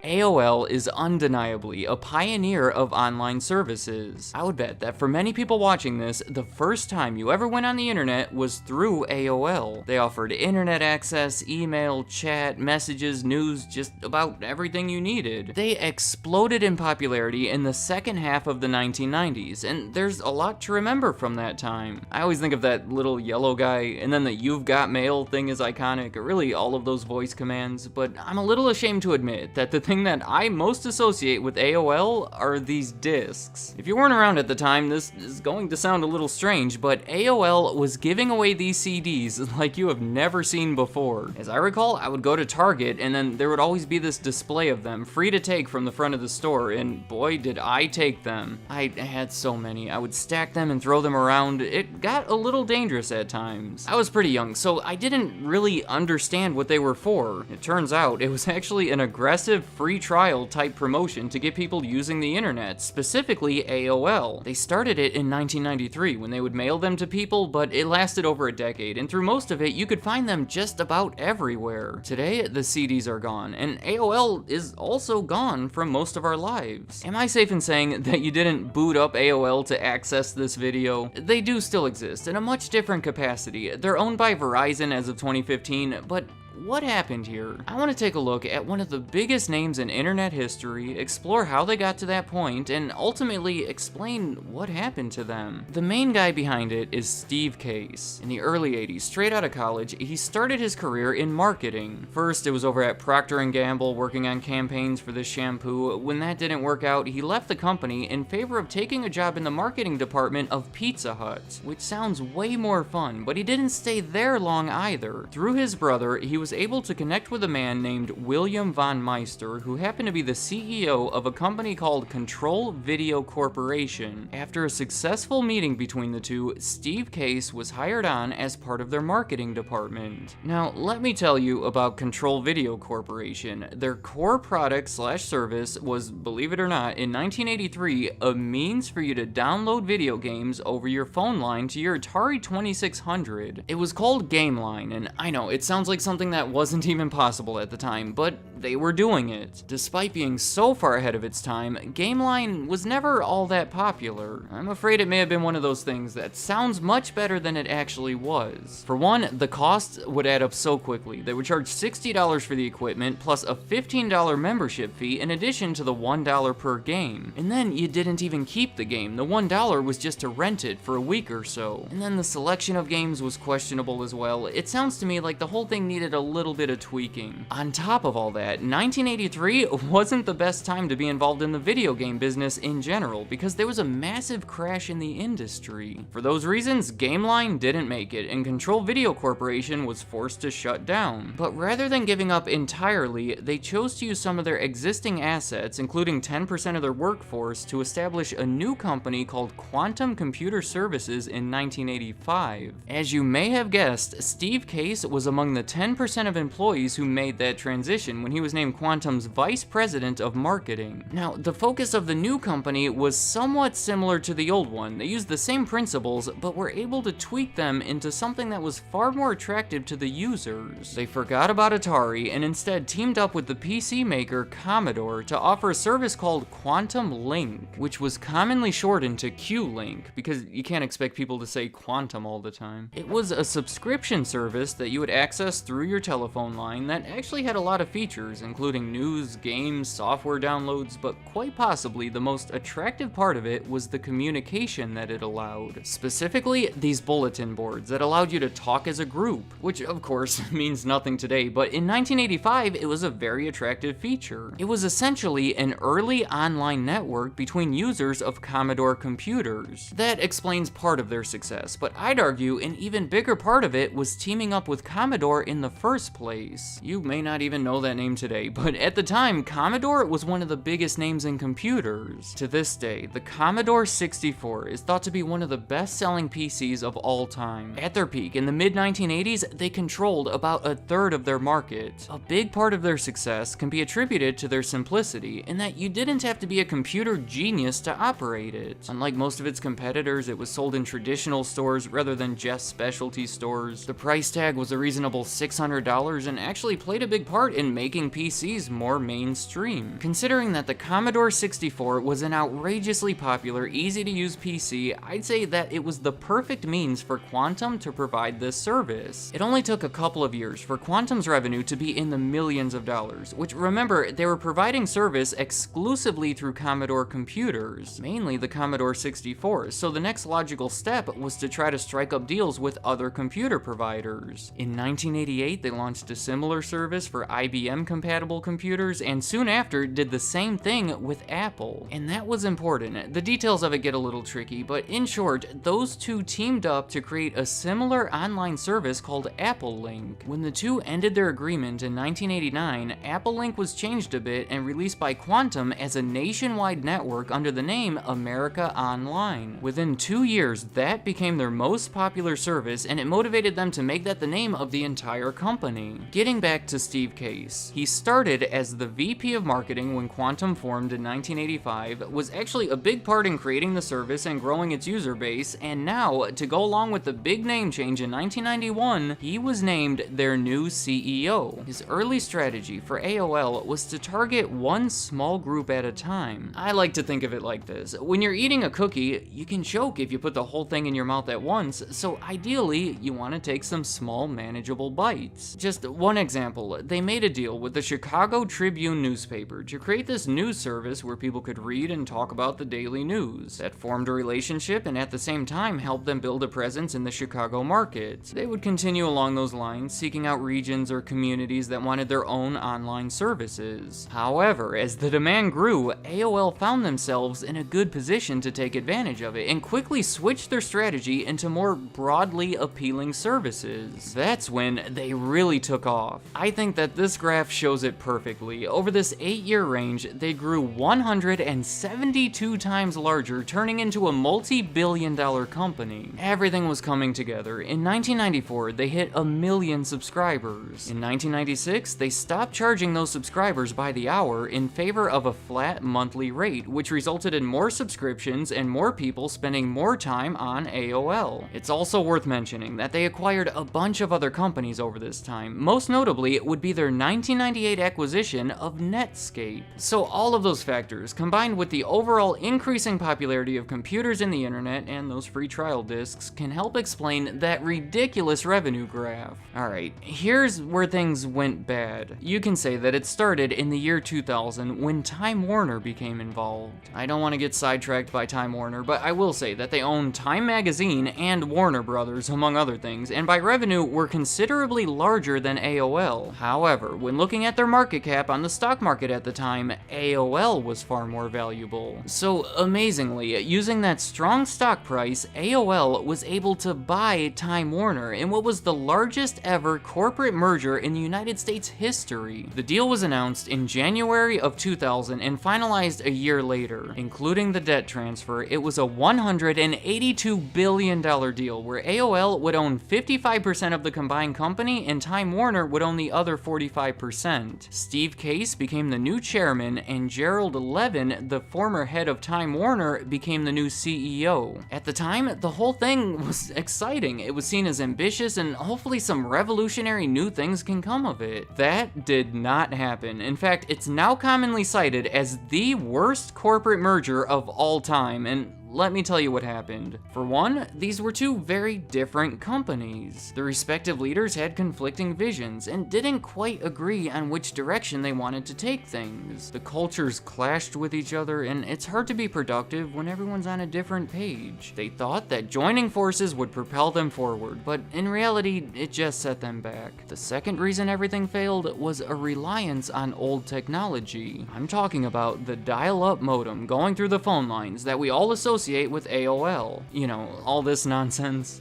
AOL is undeniably a pioneer of online services. I would bet that for many people watching this, the first time you ever went on the internet was through AOL. They offered internet access, email, chat, messages, news, just about everything you needed. They exploded in popularity in the second half of the 1990s, and there's a lot to remember from that time. I always think of that little yellow guy, and then the "You've Got Mail" thing is iconic, really all of those voice commands, but I'm a little ashamed to admit that the thing that I most associate with AOL are these discs. If you weren't around at the time, this is going to sound a little strange, but AOL was giving away these CDs like you have never seen before. As I recall, I would go to Target and then there would always be this display of them, free to take from the front of the store, and boy did I take them. I had so many. I would stack them and throw them around. It got a little dangerous at times. I was pretty young, so I didn't really understand what they were for. It turns out it was actually an aggressive free trial type promotion to get people using the internet, specifically AOL. They started it in 1993 when they would mail them to people, but it lasted over a decade, and through most of it you could find them just about everywhere. Today, the CDs are gone, and AOL is also gone from most of our lives. Am I safe in saying that you didn't boot up AOL to access this video? They do still exist in a much different capacity. They're owned by Verizon as of 2015, but what happened here? I want to take a look at one of the biggest names in internet history, explore how they got to that point, and ultimately explain what happened to them. The main guy behind it is Steve Case. In the early 80s, straight out of college, he started his career in marketing. First, it was over at Procter & Gamble working on campaigns for this shampoo. When that didn't work out, he left the company in favor of taking a job in the marketing department of Pizza Hut, which sounds way more fun, but he didn't stay there long either. Through his brother, he was able to connect with a man named William Von Meister, who happened to be the CEO of a company called Control Video Corporation. After a successful meeting between the two, Steve Case was hired on as part of their marketing department. Now, let me tell you about Control Video Corporation. Their core product slash service was, believe it or not, in 1983, a means for you to download video games over your phone line to your Atari 2600. It was called Game Line, and I know, it sounds like something that wasn't even possible at the time, but they were doing it. Despite being so far ahead of its time, GameLine was never all that popular. I'm afraid it may have been one of those things that sounds much better than it actually was. For one, the costs would add up so quickly. They would charge $60 for the equipment, plus a $15 membership fee in addition to the $1 per game. And then you didn't even keep the game. The $1 was just to rent it for a week or so. And then the selection of games was questionable as well. It sounds to me like the whole thing needed a little bit of tweaking. On top of all that, 1983 wasn't the best time to be involved in the video game business in general, because there was a massive crash in the industry. For those reasons, GameLine didn't make it, and Control Video Corporation was forced to shut down. But rather than giving up entirely, they chose to use some of their existing assets, including 10% of their workforce, to establish a new company called Quantum Computer Services in 1985. As you may have guessed, Steve Case was among the 10% of employees who made that transition when he was named Quantum's Vice President of Marketing. Now, the focus of the new company was somewhat similar to the old one. They used the same principles, but were able to tweak them into something that was far more attractive to the users. They forgot about Atari and instead teamed up with the PC maker Commodore to offer a service called Quantum Link, which was commonly shortened to Q-Link, because you can't expect people to say quantum all the time. It was a subscription service that you would access through your telephone line that actually had a lot of features, including news, games, software downloads, but quite possibly the most attractive part of it was the communication that it allowed. Specifically, these bulletin boards that allowed you to talk as a group, which of course means nothing today, but in 1985 it was a very attractive feature. It was essentially an early online network between users of Commodore computers. That explains part of their success, but I'd argue an even bigger part of it was teaming up with Commodore in the first place. You may not even know that name today, but at the time, Commodore was one of the biggest names in computers. To this day, the Commodore 64 is thought to be one of the best-selling PCs of all time. At their peak, in the mid-1980s, they controlled about a third of their market. A big part of their success can be attributed to their simplicity, in that you didn't have to be a computer genius to operate it. Unlike most of its competitors, it was sold in traditional stores rather than just specialty stores. The price tag was a reasonable $600 and actually played a big part in making PCs more mainstream. Considering that the Commodore 64 was an outrageously popular, easy-to-use PC, I'd say that it was the perfect means for Quantum to provide this service. It only took a couple of years for Quantum's revenue to be in the millions of dollars, which, remember, they were providing service exclusively through Commodore computers, mainly the Commodore 64, so the next logical step was to try to strike up deals with other computer providers. In 1988, they launched a similar service for IBM-compatible computers, and soon after did the same thing with Apple. And that was important. The details of it get a little tricky, but in short, those two teamed up to create a similar online service called Apple Link. When the two ended their agreement in 1989, Apple Link was changed a bit and released by Quantum as a nationwide network under the name America Online. Within 2 years, that became their most popular service, and it motivated them to make that the name of the entire company. Getting back to Steve Case, he started as the VP of Marketing when Quantum formed in 1985, was actually a big part in creating the service and growing its user base, and now, to go along with the big name change in 1991, he was named their new CEO. His early strategy for AOL was to target one small group at a time. I like to think of it like this. When you're eating a cookie, you can choke if you put the whole thing in your mouth at once, so ideally, you want to take some small, manageable bites. Just one example, they made a deal with the Chicago Tribune newspaper to create this news service where people could read and talk about the daily news. That formed a relationship and at the same time helped them build a presence in the Chicago market. They would continue along those lines, seeking out regions or communities that wanted their own online services. However, as the demand grew, AOL found themselves in a good position to take advantage of it and quickly switched their strategy into more broadly appealing services. That's when they really took off. I think that this graph shows it perfectly. Over this 8-year range, they grew 172 times larger, turning into a multi-billion-dollar company. Everything was coming together. In 1994, they hit 1 million subscribers. In 1996, they stopped charging those subscribers by the hour in favor of a flat monthly rate, which resulted in more subscriptions and more people spending more time on AOL. It's also worth mentioning that they acquired a bunch of other companies over this time. Most notably would be their 1998 acquisition of Netscape. So all of those factors, combined with the overall increasing popularity of computers in the internet and those free trial discs, can help explain that ridiculous revenue graph. Alright, here's where things went bad. You can say that it started in the year 2000 when Time Warner became involved. I don't want to get sidetracked by Time Warner, but I will say that they own Time Magazine and Warner Brothers, among other things, and by revenue were considerably larger than AOL. However, when looking at their market cap on the stock market at the time, AOL was far more valuable. So amazingly, using that strong stock price, AOL was able to buy Time Warner in what was the largest ever corporate merger in the United States history. The deal was announced in January of 2000 and finalized a year later. Including the debt transfer, it was a $182 billion deal where AOL would own 55% of the combined company and Time Warner would own the other 45%. Steve Case became the new chairman and Gerald Levin, the former head of Time Warner, became the new CEO. At the time, the whole thing was exciting. It was seen as ambitious and hopefully some revolutionary new things can come of it. That did not happen. In fact, it's now commonly cited as the worst corporate merger of all time, and let me tell you what happened. For one, these were two very different companies. The respective leaders had conflicting visions and didn't quite agree on which direction they wanted to take things. The cultures clashed with each other, and it's hard to be productive when everyone's on a different page. They thought that joining forces would propel them forward, but in reality, it just set them back. The second reason everything failed was a reliance on old technology. I'm talking about the dial-up modem going through the phone lines that we all associate with AOL. You know, all this nonsense.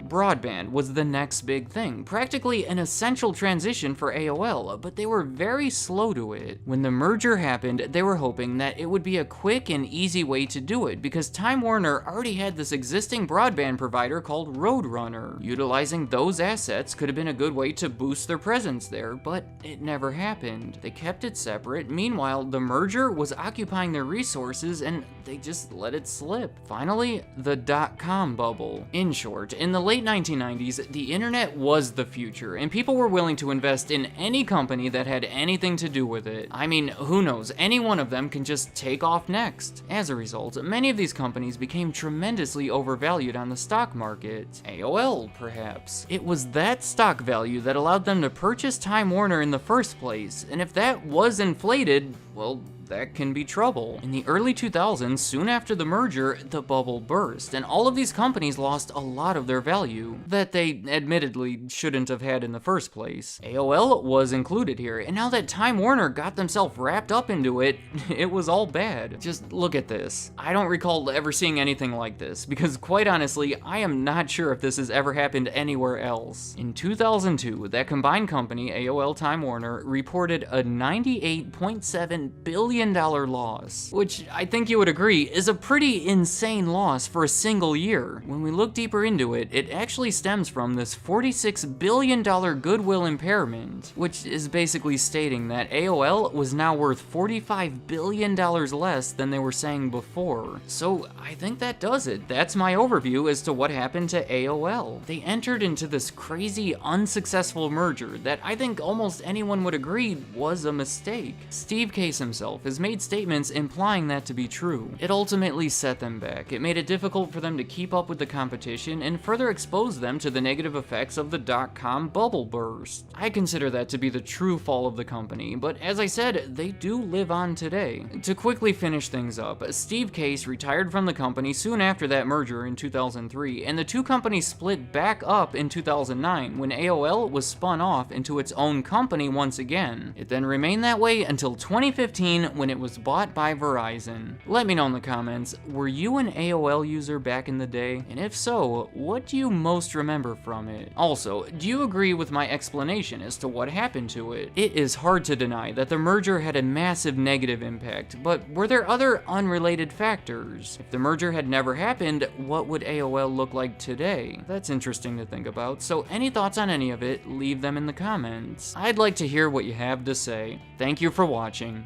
Broadband was the next big thing, practically an essential transition for AOL, but they were very slow to it. When the merger happened, they were hoping that it would be a quick and easy way to do it because Time Warner already had this existing broadband provider called Roadrunner. Utilizing those assets could have been a good way to boost their presence there, but it never happened. They kept it separate. Meanwhile, the merger was occupying their resources and they just let it slip. Finally, the dot-com bubble. In short, in the late 1990s, the internet was the future, and people were willing to invest in any company that had anything to do with it. I mean, who knows, any one of them can just take off next. As a result, many of these companies became tremendously overvalued on the stock market. AOL, perhaps. It was that stock value that allowed them to purchase Time Warner in the first place, and if that was inflated, well, that can be trouble. In the early 2000s, soon after the merger, the bubble burst, and all of these companies lost a lot of their value that they admittedly shouldn't have had in the first place. AOL was included here, and now that Time Warner got themselves wrapped up into it, it was all bad. Just look at this. I don't recall ever seeing anything like this, because quite honestly, I am not sure if this has ever happened anywhere else. In 2002, that combined company, AOL Time Warner, reported a $98.7 billion loss, which I think you would agree is a pretty insane loss for a single year. When we look deeper into it, it actually stems from this $46 billion goodwill impairment, which is basically stating that AOL was now worth $45 billion less than they were saying before. So I think that does it. That's my overview as to what happened to AOL. They entered into this crazy, unsuccessful merger that I think almost anyone would agree was a mistake. Steve Case himself has made statements implying that to be true. It ultimately set them back. It made it difficult for them to keep up with the competition and further exposed them to the negative effects of the dot-com bubble burst. I consider that to be the true fall of the company, but as I said, they do live on today. To quickly finish things up, Steve Case retired from the company soon after that merger in 2003, and the two companies split back up in 2009 when AOL was spun off into its own company once again. It then remained that way until 2015 when it was bought by Verizon. Let me know in the comments, were you an AOL user back in the day? And if so, what do you most remember from it? Also, do you agree with my explanation as to what happened to it? It is hard to deny that the merger had a massive negative impact, but were there other unrelated factors? If the merger had never happened, what would AOL look like today? That's interesting to think about, so any thoughts on any of it, leave them in the comments. I'd like to hear what you have to say. Thank you for watching.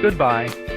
Goodbye.